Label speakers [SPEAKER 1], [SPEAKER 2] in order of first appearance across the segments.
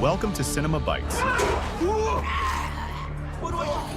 [SPEAKER 1] Welcome to Cinema Bites,
[SPEAKER 2] What do I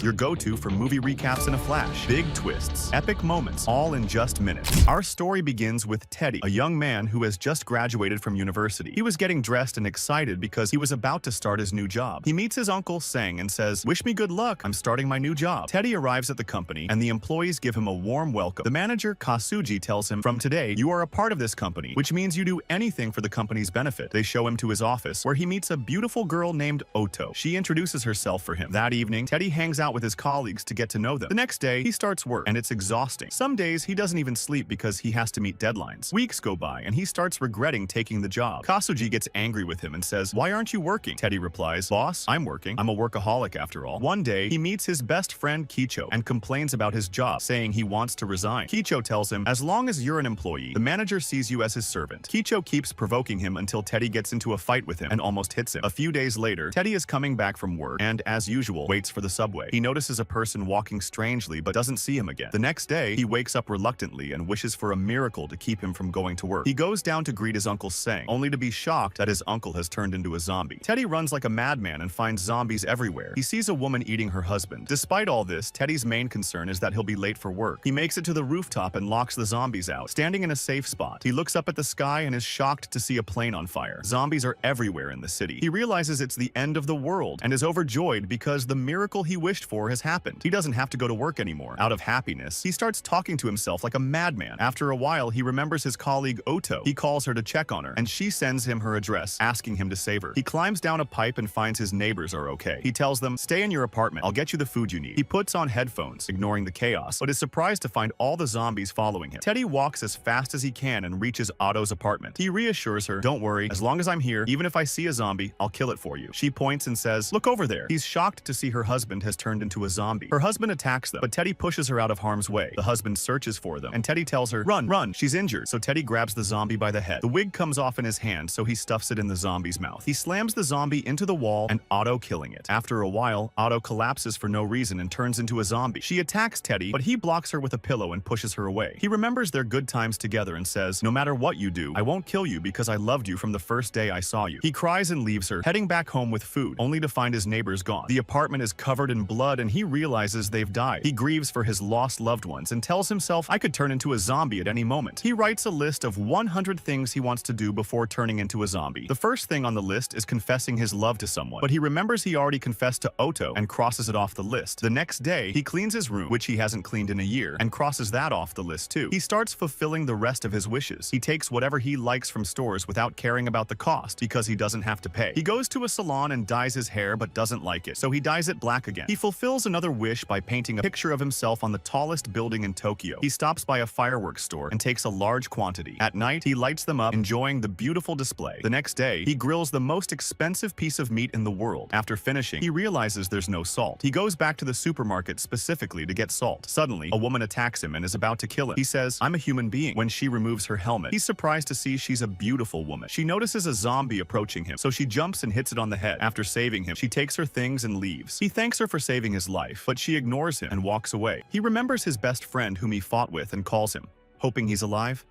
[SPEAKER 1] your go-to for movie recaps in a flash. Big twists, epic moments, all in just minutes. Our story begins with Teddy, a young man who has just graduated from university. He was getting dressed and excited because he was about to start his new job. He meets his uncle Sang and says, "Wish me good luck, I'm starting my new job." Teddy arrives at the company and the employees give him a warm welcome. The manager, Kasuji, tells him, "From today, you are a part of this company, which means you do anything for the company's benefit." They show him to his office, where he meets a beautiful girl named Oto. She introduces herself for him. That evening, Teddy hangs out with his colleagues to get to know them. The next day, he starts work, and it's exhausting. Some days, he doesn't even sleep because he has to meet deadlines. Weeks go by, and he starts regretting taking the job. Kasuji gets angry with him and says, "Why aren't you working?" Teddy replies, "Boss, I'm working. I'm a workaholic after all." One day, he meets his best friend Kicho and complains about his job, saying he wants to resign. Kicho tells him, "As long as you're an employee, the manager sees you as his servant." Kicho keeps provoking him until Teddy gets into a fight with him and almost hits him. A few days later, Teddy is coming back from work and, as usual, waits for the subway. He notices a person walking strangely but doesn't see him again. The next day, he wakes up reluctantly and wishes for a miracle to keep him from going to work. He goes down to greet his uncle Sang, only to be shocked that his uncle has turned into a zombie. Teddy runs like a madman and finds zombies everywhere. He sees a woman eating her husband. Despite all this, Teddy's main concern is that he'll be late for work. He makes it to the rooftop and locks the zombies out. Standing in a safe spot, he looks up at the sky and is shocked to see a plane on fire. Zombies are everywhere in the city. He realizes it's the end of the world and is overjoyed because the miracle he wished for has happened. He doesn't have to go to work anymore. Out of happiness, he starts talking to himself like a madman. After a while, he remembers his colleague Oto. He calls her to check on her, and she sends him her address, asking him to save her. He climbs down a pipe and finds his neighbors are okay. He tells them, "Stay in your apartment. I'll get you the food you need." He puts on headphones, ignoring the chaos, but is surprised to find all the zombies following him. Teddy walks as fast as he can and reaches Otto's apartment. He reassures her, "Don't worry, as long as I'm here, even if I see a zombie, I'll kill it for you." She points and says, "Look over there." He's shocked to see her husband has turned into a zombie. Her husband attacks them, but Teddy pushes her out of harm's way. The husband searches for them, and Teddy tells her, "Run, run, she's injured." So Teddy grabs the zombie by the head. The wig comes off in his hand, so he stuffs it in the zombie's mouth. He slams the zombie into the wall, and Otto killing it. After a while, Otto collapses for no reason and turns into a zombie. She attacks Teddy, but he blocks her with a pillow and pushes her away. He remembers their good times together and says, "No matter what you do, I won't kill you because I loved you from the first day I saw you." He cries and leaves her, heading back home with food, only to find his neighbors gone. The apartment is covered in blood, and he realizes they've died. He grieves for his lost loved ones and tells himself, "I could turn into a zombie at any moment." He writes a list of 100 things he wants to do before turning into a zombie. The first thing on the list is confessing his love to someone, but he remembers he already confessed to Oto and crosses it off the list. The next day, he cleans his room, which he hasn't cleaned in a year, and crosses that off the list too. He starts fulfilling the rest of his wishes. He takes whatever he likes from stores without caring about the cost because he doesn't have to pay. He goes to a salon and dyes his hair but doesn't like it, so he dyes it black again. He fulfills another wish by painting a picture of himself on the tallest building in Tokyo. He stops by a fireworks store and takes a large quantity. At night, he lights them up, enjoying the beautiful display. The next day, he grills the most expensive piece of meat in the world. After finishing, he realizes there's no salt. He goes back to the supermarket specifically to get salt. Suddenly, a woman attacks him and is about to kill him. He says, "I'm a human being." When she removes her helmet, he's surprised to see she's a beautiful woman. She notices a zombie approaching him, so she jumps and hits it on the head. After saving him, she takes her things and leaves. He thanks her for saving his life, but she ignores him and walks away. He remembers his best friend whom he fought with and calls him, hoping he's alive.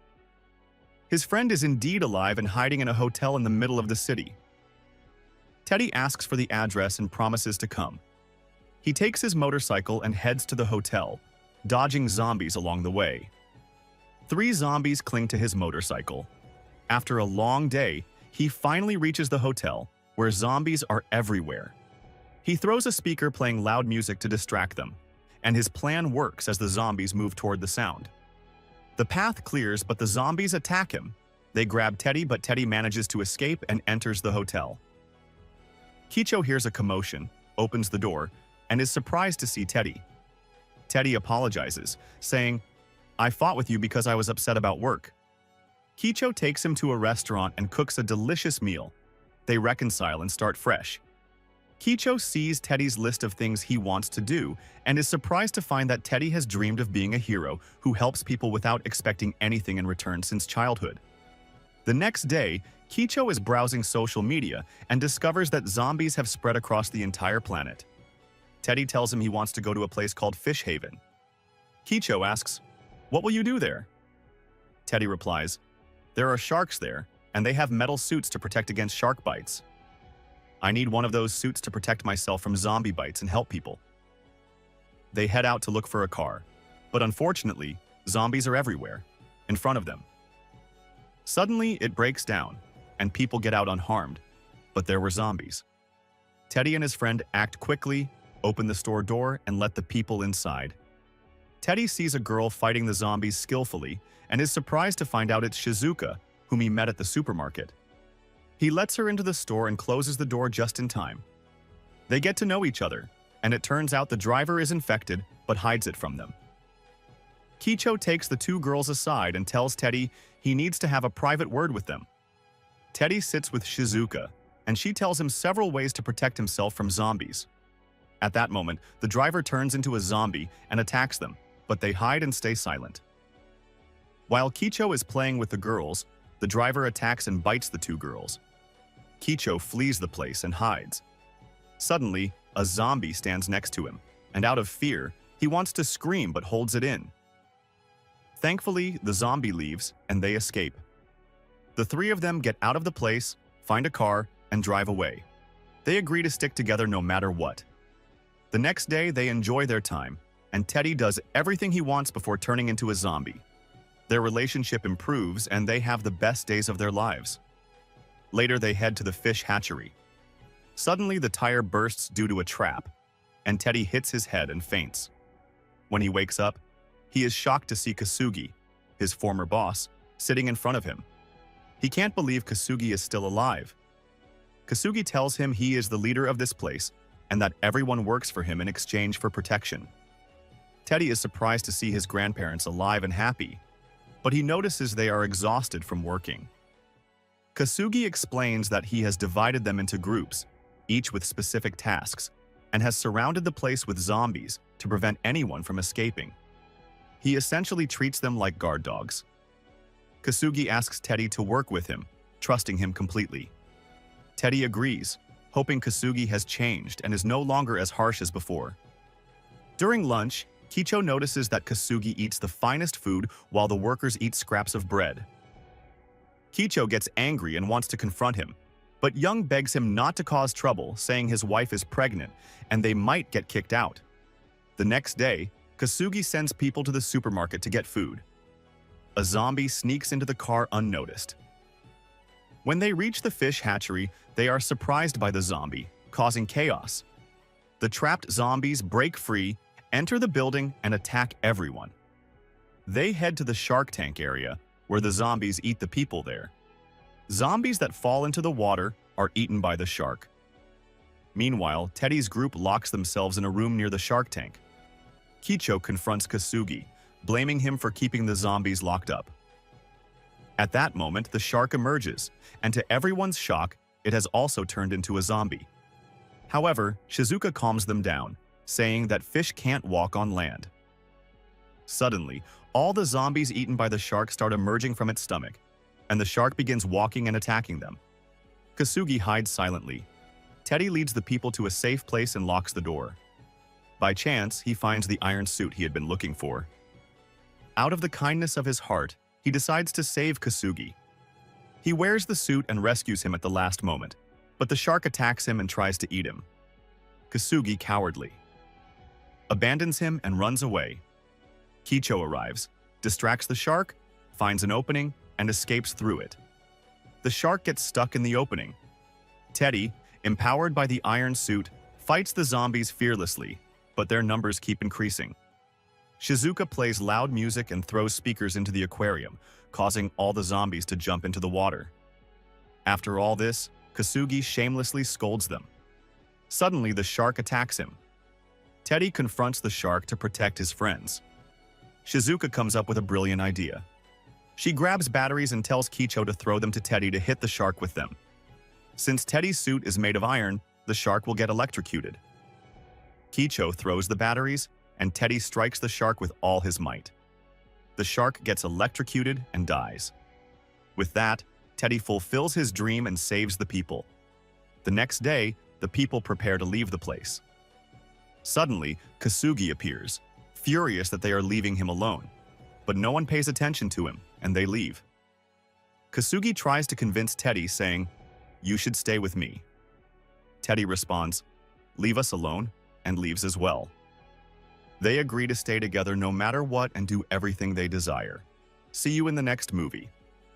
[SPEAKER 1] His friend is indeed alive and hiding in a hotel in the middle of the city. Teddy asks for the address and promises to come. He takes his motorcycle and heads to the hotel, dodging zombies along the way. 3 zombies cling to his motorcycle. After a long day, he finally reaches the hotel, where zombies are everywhere. He throws a speaker playing loud music to distract them, and his plan works as the zombies move toward the sound. The path clears, but the zombies attack him. They grab Teddy, but Teddy manages to escape and enters the hotel. Kicho hears a commotion, opens the door, and is surprised to see Teddy. Teddy apologizes, saying, "I fought with you because I was upset about work." Kicho takes him to a restaurant and cooks a delicious meal. They reconcile and start fresh. Kicho sees Teddy's list of things he wants to do and is surprised to find that Teddy has dreamed of being a hero who helps people without expecting anything in return since childhood. The next day, Kicho is browsing social media and discovers that zombies have spread across the entire planet. Teddy tells him he wants to go to a place called Fish Haven. Kicho asks, "What will you do there?" Teddy replies, "There are sharks there, and they have metal suits to protect against shark bites. I need one of those suits to protect myself from zombie bites and help people." They head out to look for a car, but unfortunately, zombies are everywhere, in front of them. Suddenly, it breaks down, and people get out unharmed, but there were zombies. Teddy and his friend act quickly, open the store door, and let the people inside. Teddy sees a girl fighting the zombies skillfully and is surprised to find out it's Shizuka, whom he met at the supermarket. He lets her into the store and closes the door just in time. They get to know each other, and it turns out the driver is infected but hides it from them. Kicho takes the two girls aside and tells Teddy he needs to have a private word with them. Teddy sits with Shizuka, and she tells him several ways to protect himself from zombies. At that moment, the driver turns into a zombie and attacks them, but they hide and stay silent. While Kicho is playing with the girls, the driver attacks and bites the two girls. Kicho flees the place and hides. Suddenly, a zombie stands next to him, and out of fear, he wants to scream but holds it in. Thankfully, the zombie leaves and they escape. The three of them get out of the place, find a car, and drive away. They agree to stick together no matter what. The next day, they enjoy their time, and Teddy does everything he wants before turning into a zombie. Their relationship improves, and they have the best days of their lives. Later, they head to the fish hatchery. Suddenly, the tire bursts due to a trap, and Teddy hits his head and faints. When he wakes up, he is shocked to see Kasugi, his former boss, sitting in front of him. He can't believe Kasugi is still alive. Kasugi tells him he is the leader of this place and that everyone works for him in exchange for protection. Teddy is surprised to see his grandparents alive and happy, but he notices they are exhausted from working. Kasugi explains that he has divided them into groups, each with specific tasks, and has surrounded the place with zombies to prevent anyone from escaping. He essentially treats them like guard dogs. Kasugi asks Teddy to work with him, trusting him completely. Teddy agrees, hoping Kasugi has changed and is no longer as harsh as before. During lunch, Kicho notices that Kasugi eats the finest food while the workers eat scraps of bread. Kicho gets angry and wants to confront him, but Young begs him not to cause trouble, saying his wife is pregnant and they might get kicked out. The next day, Kasugi sends people to the supermarket to get food. A zombie sneaks into the car unnoticed. When they reach the fish hatchery, they are surprised by the zombie, causing chaos. The trapped zombies break free, enter the building, and attack everyone. They head to the shark tank area, where the zombies eat the people there. Zombies that fall into the water are eaten by the shark. Meanwhile, Teddy's group locks themselves in a room near the shark tank. Kicho confronts Kasugi, blaming him for keeping the zombies locked up. At that moment, the shark emerges, and to everyone's shock, it has also turned into a zombie. However, Shizuka calms them down, saying that fish can't walk on land. Suddenly, all the zombies eaten by the shark start emerging from its stomach, and the shark begins walking and attacking them. Kasugi hides silently. Teddy leads the people to a safe place and locks the door. By chance, he finds the iron suit he had been looking for. Out of the kindness of his heart, he decides to save Kasugi. He wears the suit and rescues him at the last moment, but the shark attacks him and tries to eat him. Kasugi, cowardly, abandons him and runs away. Kicho arrives, distracts the shark, finds an opening, and escapes through it. The shark gets stuck in the opening. Teddy, empowered by the iron suit, fights the zombies fearlessly, but their numbers keep increasing. Shizuka plays loud music and throws speakers into the aquarium, causing all the zombies to jump into the water. After all this, Kasugi shamelessly scolds them. Suddenly, the shark attacks him. Teddy confronts the shark to protect his friends. Shizuka comes up with a brilliant idea. She grabs batteries and tells Kicho to throw them to Teddy to hit the shark with them. Since Teddy's suit is made of iron, the shark will get electrocuted. Kicho throws the batteries, and Teddy strikes the shark with all his might. The shark gets electrocuted and dies. With that, Teddy fulfills his dream and saves the people. The next day, the people prepare to leave the place. Suddenly, Kasugi appears, furious that they are leaving him alone. But no one pays attention to him, and they leave. Kasugi tries to convince Teddy, saying, "You should stay with me." Teddy responds, "Leave us alone," and leaves as well. They agree to stay together no matter what and do everything they desire. See you in the next movie.